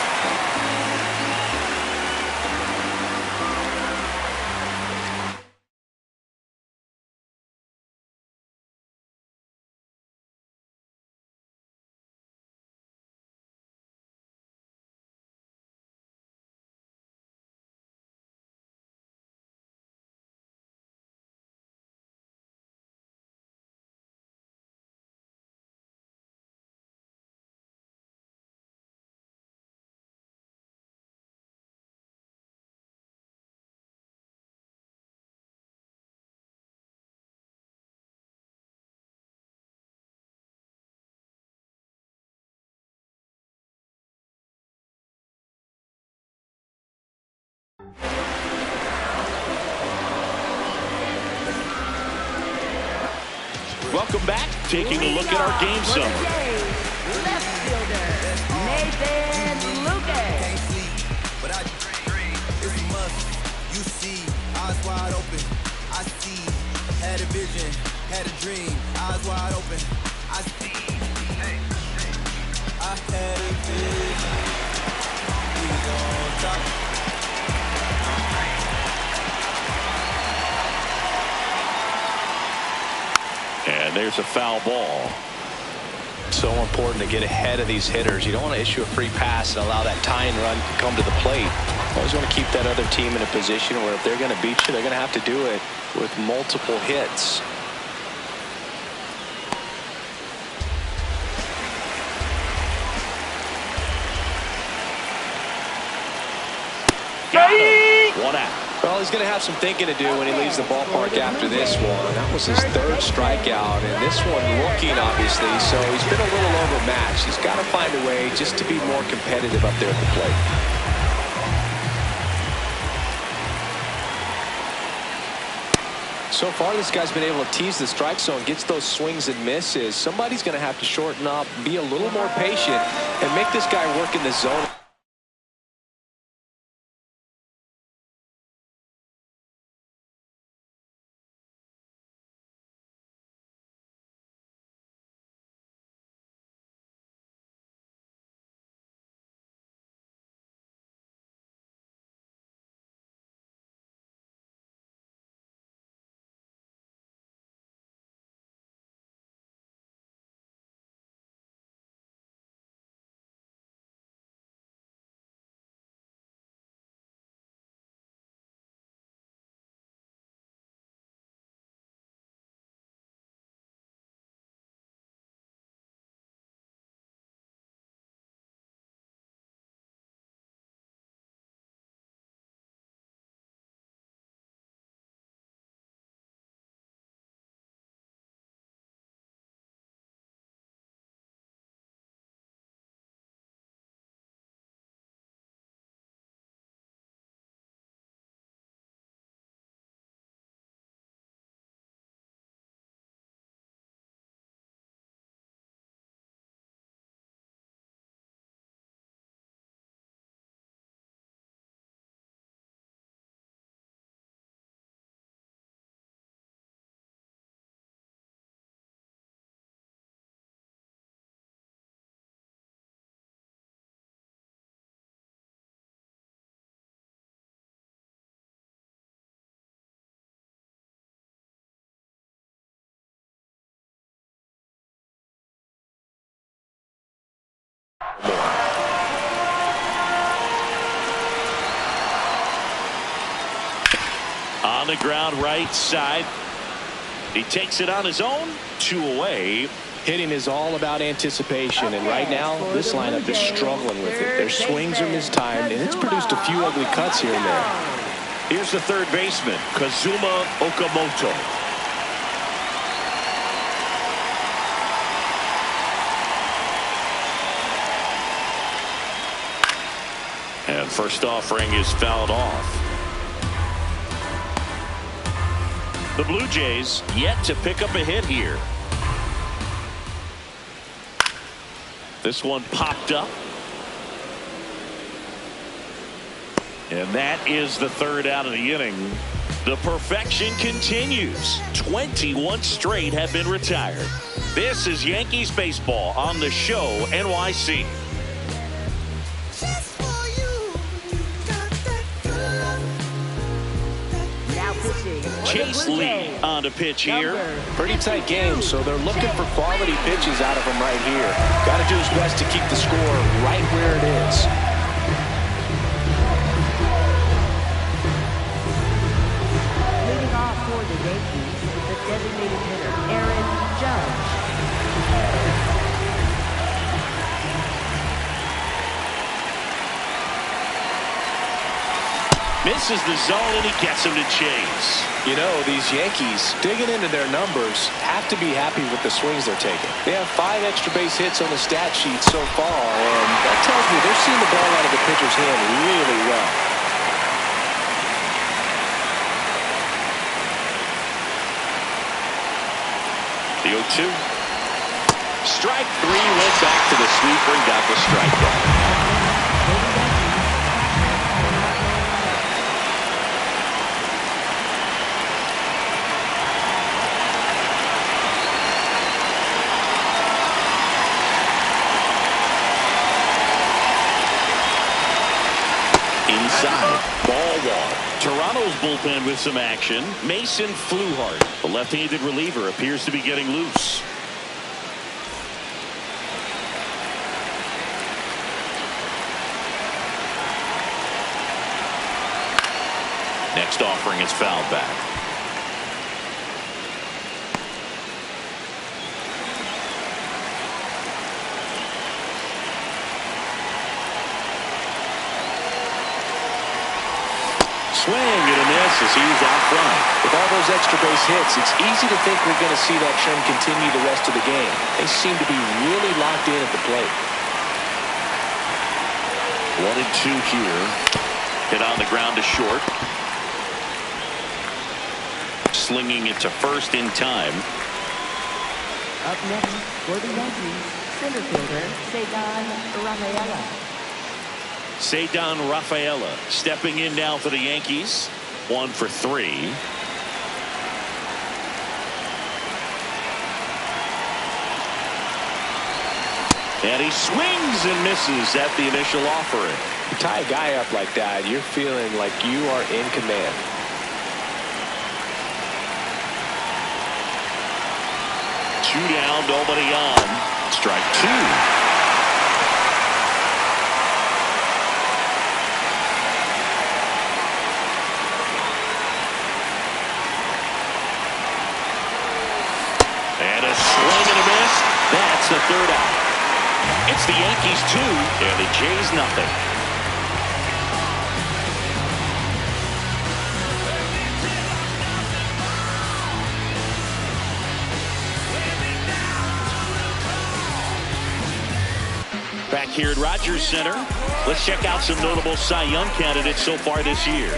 Welcome back. Taking a look at our game summary. Left fielder, Nathan Lucas. Can't sleep, but I dream. It's a must. You see, eyes wide open. I see. Had a vision, had a dream. Eyes wide open. I see. I had a vision. He's on top. And there's a foul ball. So important to get ahead of these hitters. You don't want to issue a free pass and allow that tying run to come to the plate. Always want to keep that other team in a position where if they're going to beat you, they're going to have to do it with multiple hits. Got him. 1 out. Well, he's going to have some thinking to do when he leaves the ballpark after this one. That was his third strikeout, and this one looking, obviously, so he's been a little overmatched. He's got to find a way just to be more competitive up there at the plate. So far, this guy's been able to tease the strike zone, gets those swings and misses. Somebody's going to have to shorten up, be a little more patient, and make this guy work in the zone. On the ground right side. He takes it on his own. 2 away. Hitting is all about anticipation, and right now this lineup is struggling with it. Their swings are mistimed, and it's produced a few ugly cuts here and there. Here's the third baseman, Kazuma Okamoto. And first offering is fouled off. The Blue Jays yet to pick up a hit here. This one popped up. And that is the third out of the inning. The perfection continues. 21 straight have been retired. This is Yankees baseball on the show NYC. Chase Lee on the pitch here. Pretty tight game, so they're looking for quality pitches out of him right here. Got to do his best to keep the score right where it is. Leading off for the Yankees is the designated hitter, Aaron Judge. Misses the zone, and he gets him to chase. You know, these Yankees, digging into their numbers, have to be happy with the swings they're taking. They have 5 extra base hits on the stat sheet so far, and that tells me they're seeing the ball out of the pitcher's hand really well. The 0-2. Strike three, went back to the sweeper and got the strikeout. Inside, ball one. Toronto's bullpen with some action. Mason Fluhart, the left-handed reliever, appears to be getting loose. Next offering is fouled back. Swing and a miss as he's out front. With all those extra base hits, it's easy to think we're going to see that trend continue the rest of the game. They seem to be really locked in at the plate. 1-2 here. Hit on the ground to short. Slinging it to first in time. Up next for the Yankees, center fielder Cedar Rafaela. Cedar Rafaela stepping in now for the Yankees. 1 for 3. And he swings and misses at the initial offering. You tie a guy up like that, you're feeling like you are in command. Two down, nobody on. Strike two. And a swing and a miss. That's the third out. It's the Yankees 2 and the Jays nothing. Back here at Rogers Center, let's check out some notable Cy Young candidates so far this year.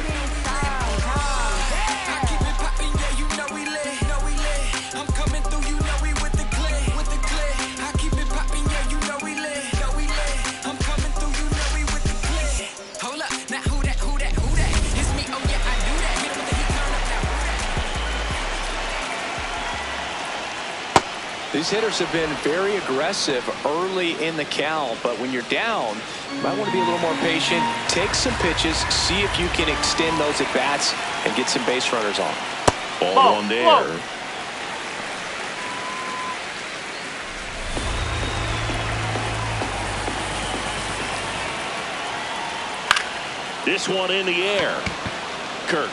These hitters have been very aggressive early in the count, but when you're down, you might want to be a little more patient. Take some pitches, see if you can extend those at bats and get some base runners on. Ball one there. This one in the air. Kirk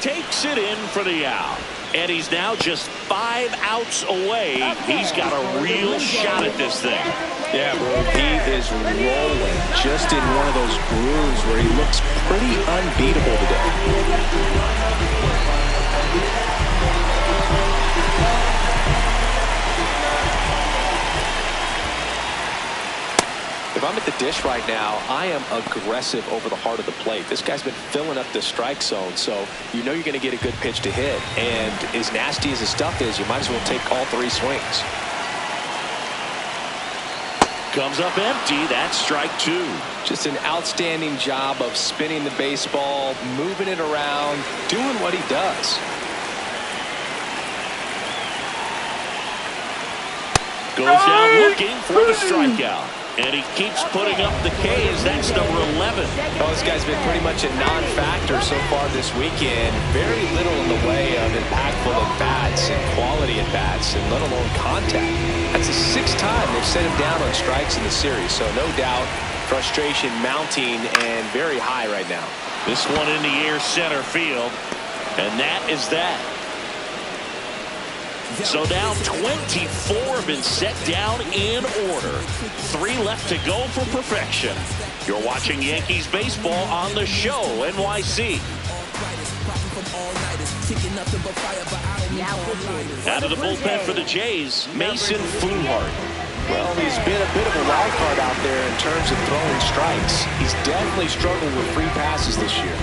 takes it in for the out. And he's now just 5 outs away. He's got a real shot at this thing. Yeah, bro, he is rolling just in one of those grooves where he looks pretty unbeatable today. If I'm at the dish right now, I am aggressive over the heart of the plate. This guy's been filling up the strike zone, so you know you're going to get a good pitch to hit. And as nasty as his stuff is, you might as well take all 3 swings. Comes up empty. That's strike 2. Just an outstanding job of spinning the baseball, moving it around, doing what he does. Goes down looking for the strikeout. And he keeps putting up the Ks. That's number 11. Oh, this guy's been pretty much a non-factor so far this weekend. Very little in the way of impactful at-bats and quality at-bats, and let alone contact. That's the 6th time they've set him down on strikes in the series. So no doubt, frustration mounting and very high right now. This one in the air center field. And that is that. So now 24 have been set down in order. 3 left to go for perfection. You're watching Yankees baseball on the show, NYC. Out of the bullpen for the Jays, Mason Fluhart. Well, he's been a bit of a wild card out there in terms of throwing strikes. He's definitely struggled with free passes this year.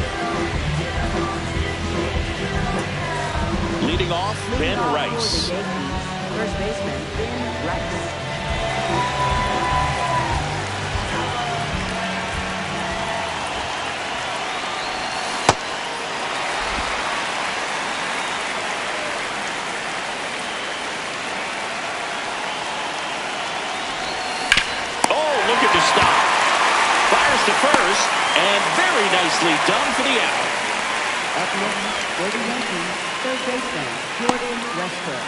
Leading off, Ben Rice. For the Yankees, first baseman, Ben Rice. Stop. Fires to first, and very nicely done for the out. Up next for the Yankees, third baseman, Jordan Westbrook.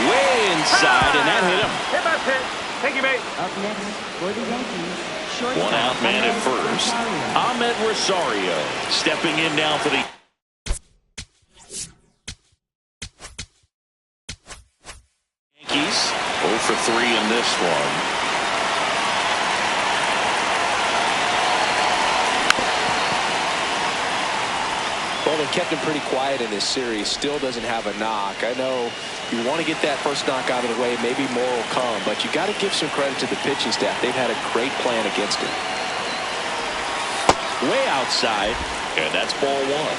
Way inside, and that hit him. Hit by pitch. Thank you, mate. Up next for the Yankees, shortstop. One out man at first. Ahmed Rosario stepping in now for the Yankees. 0 for 3 in this one. Well, they've kept him pretty quiet in this series. Still doesn't have a knock. I know you want to get that first knock out of the way. Maybe more will come, but you got to give some credit to the pitching staff. They've had a great plan against him. Way outside, and that's ball one.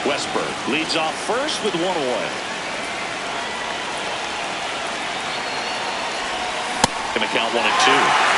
Westbrook leads off first with one away. Gonna count 1-2.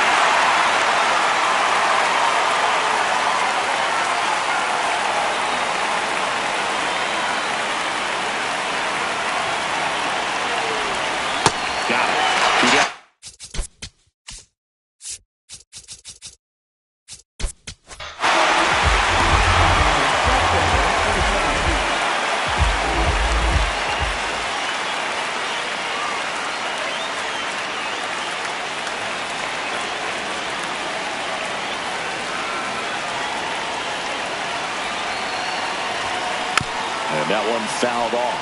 And that one fouled off.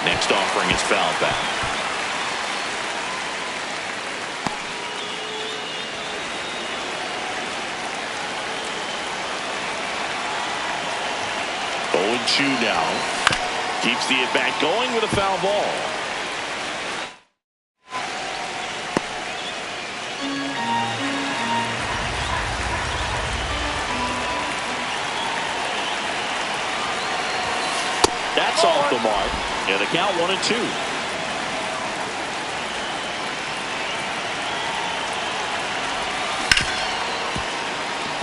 Next offering is fouled back. Oh, 0-2 now. Keeps the at-bat going with a foul ball. That's off the mark. Yeah, the count 1-2.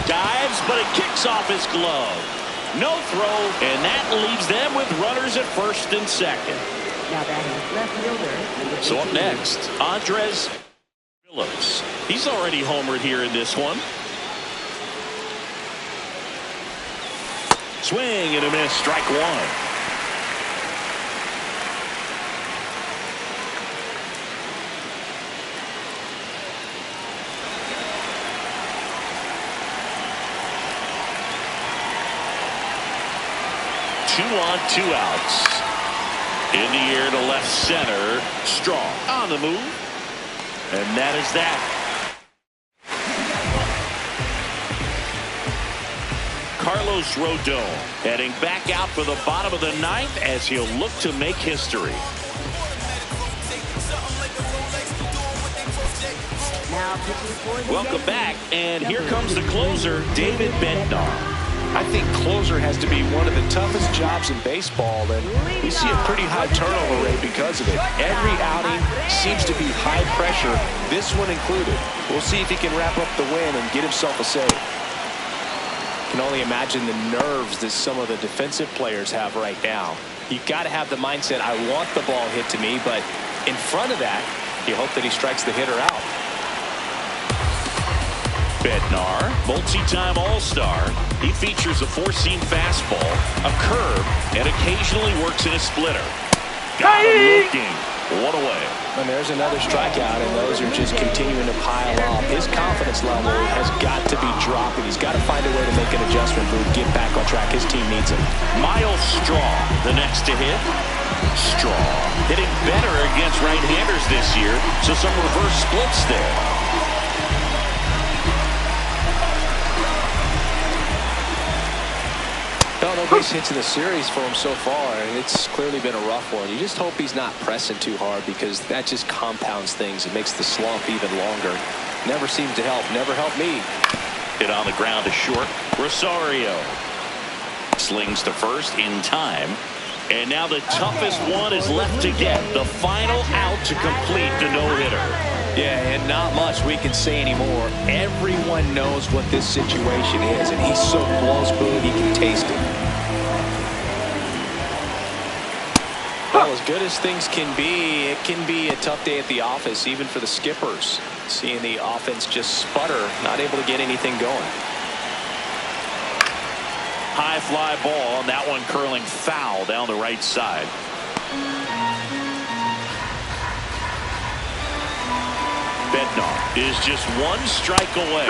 Dives, but it kicks off his glove. No throw, and that leaves them with runners at first and second. Now batting left fielder. So up next, Andres Phillips. He's already homered here in this one. Swing and a miss, strike one. Two on, 2 outs. In the air to left center. Strong on the move. And that is that. Carlos Rodon heading back out for the bottom of the 9th as he'll look to make history. Welcome back, and here comes the closer, David Bednar. I think closer has to be one of the toughest jobs in baseball, and we see a pretty high turnover rate because of it. Every outing seems to be high pressure, this one included. We'll see if he can wrap up the win and get himself a save. Can only imagine the nerves that some of the defensive players have right now. You've got to have the mindset, I want the ball hit to me, but in front of that, you hope that he strikes the hitter out. Bednar, multi-time All-Star. He features a 4-seam fastball, a curve, and occasionally works in a splitter. Got him looking. One away. And there's another strikeout, and those are just continuing to pile up. His confidence level has got to be dropping. He's got to find a way to make an adjustment move, get back on track. His team needs him. Miles Straw, the next to hit. Straw hitting better against right-handers this year, so some reverse splits there. Well, no base hits in the series for him so far, and it's clearly been a rough one. You just hope he's not pressing too hard because that just compounds things. It makes the slump even longer. Never seems to help. Never helped me. Hit on the ground to short. Rosario slings to first in time. And now the toughest one is left to get. The final out to complete the no-hitter. Yeah, and not much we can say anymore. Everyone knows what this situation is, and he's so close, Boog, he can taste it. Well, as good as things can be, it can be a tough day at the office, even for the skippers. Seeing the offense just sputter, not able to get anything going. High fly ball, and that one curling foul down the right side. Bednar is just one strike away.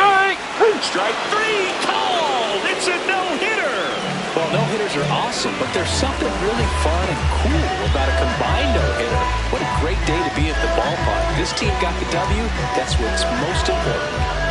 Strike three, called. It's a no-hitter. Well, no-hitters are awesome, but there's something really fun and cool about a combined no-hitter. What a great day to be at the ballpark. This team got the W. That's what's most important.